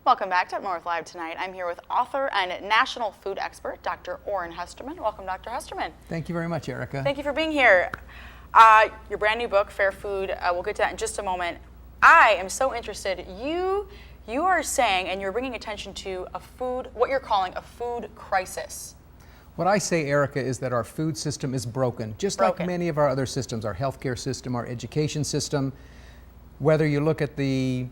Welcome back to Up North Live tonight. I'm here with author and national food expert, Dr. Oran Hesterman. Welcome, Dr. Hesterman. Thank you very much, Erica. Thank you for being here. Your brand new book, Fair Food, we'll get to that in just a moment. I am so interested. You are saying, and you're bringing attention to what you're calling a food crisis. What I say, Erica, is that our food system is broken, just like many of our other systems, our healthcare system, our education system. Whether you look at the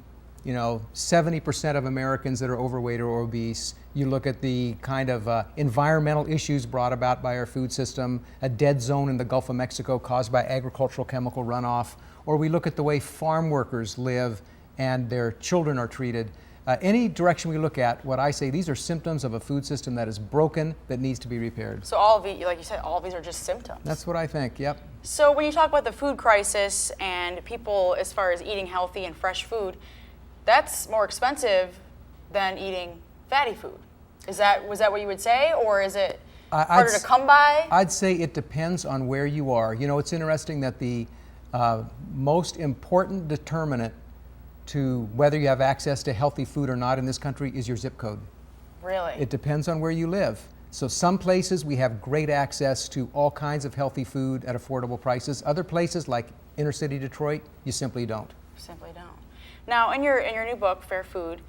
70% of Americans that are overweight or obese, you look at the kind of environmental issues brought about by our food system, a dead zone in the Gulf of Mexico caused by agricultural chemical runoff, or we look at the way farm workers live and their children are treated. Any direction we look at, what I say, these are symptoms of a food system that is broken, that needs to be repaired. So all of these, like you said, all of these are just symptoms. That's what I think, yep. So when you talk about the food crisis and people, as far as eating healthy and fresh food, that's more expensive than eating fatty food. Was that what you would say, or is it harder to come by? I'd say it depends on where you are. You know, it's interesting that the most important determinant to whether you have access to healthy food or not in this country is your zip code. Really? It depends on where you live. So some places we have great access to all kinds of healthy food at affordable prices. Other places, like inner city Detroit, you simply don't. Simply don't. Now, in your new book, Fair Food,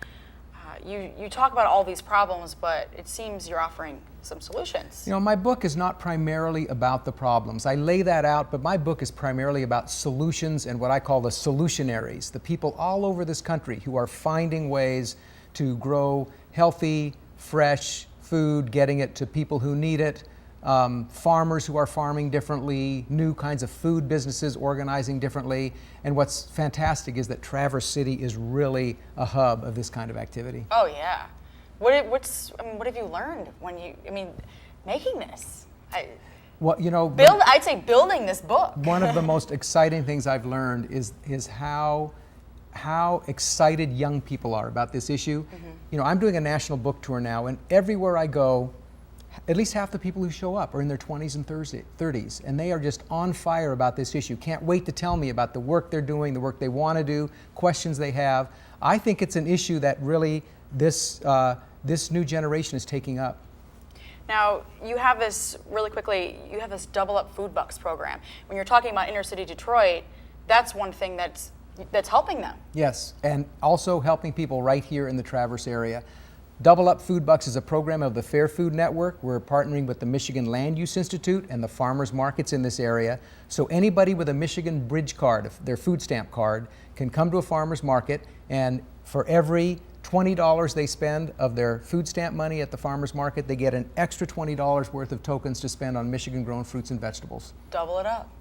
you talk about all these problems, but it seems you're offering some solutions. You know, my book is not primarily about the problems. I lay that out, but my book is primarily about solutions and what I call the solutionaries, the people all over this country who are finding ways to grow healthy, fresh food, getting it to people who need it, farmers who are farming differently, new kinds of food businesses organizing differently. And what's fantastic is that Traverse City is really a hub of this kind of activity. Oh yeah. What have you learned making this? I'd say building this book. One of the most exciting things I've learned is how excited young people are about this issue. Mm-hmm. You know, I'm doing a national book tour now, and everywhere I go, at least half the people who show up are in their 20s and 30s, and they are just on fire about this issue. Can't wait to tell me about the work they're doing, the work they want to do, questions they have. I think it's an issue that really this new generation is taking up. Now, you have this, really quickly, you have this Double Up Food Bucks program. When you're talking about inner city Detroit, that's one thing that's helping them. Yes, and also helping people right here in the Traverse area. Double Up Food Bucks is a program of the Fair Food Network. We're partnering with the Michigan Land Use Institute and the farmers markets in this area. So anybody with a Michigan Bridge card, their food stamp card, can come to a farmer's market, and for every $20 they spend of their food stamp money at the farmer's market, they get an extra $20 worth of tokens to spend on Michigan grown fruits and vegetables. Double it up.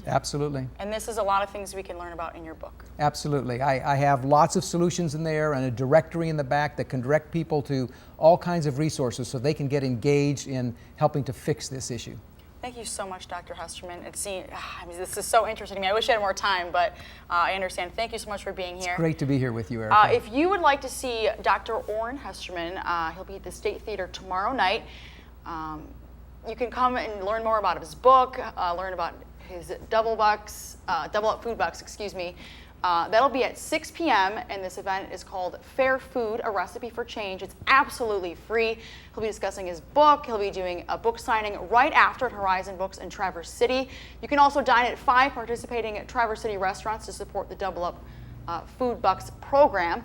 Absolutely. And this is a lot of things we can learn about in your book. Absolutely. I have lots of solutions in there and a directory in the back that can direct people to all kinds of resources so they can get engaged in helping to fix this issue. Thank you so much, Dr. Hesterman. This is so interesting to me. I wish I had more time, but I understand. Thank you so much for being here. It's great to be here with you, Erica. If you would like to see Dr. Oran Hesterman, he'll be at the State Theater tomorrow night. You can come and learn more about his book, learn about his Double Up Food Bucks, excuse me. That'll be at 6 p.m. and this event is called Fair Food, A Recipe for Change. It's absolutely free. He'll be discussing his book. He'll be doing a book signing right after at Horizon Books in Traverse City. You can also dine at 5 participating at Traverse City restaurants to support the Double Up Food Bucks program.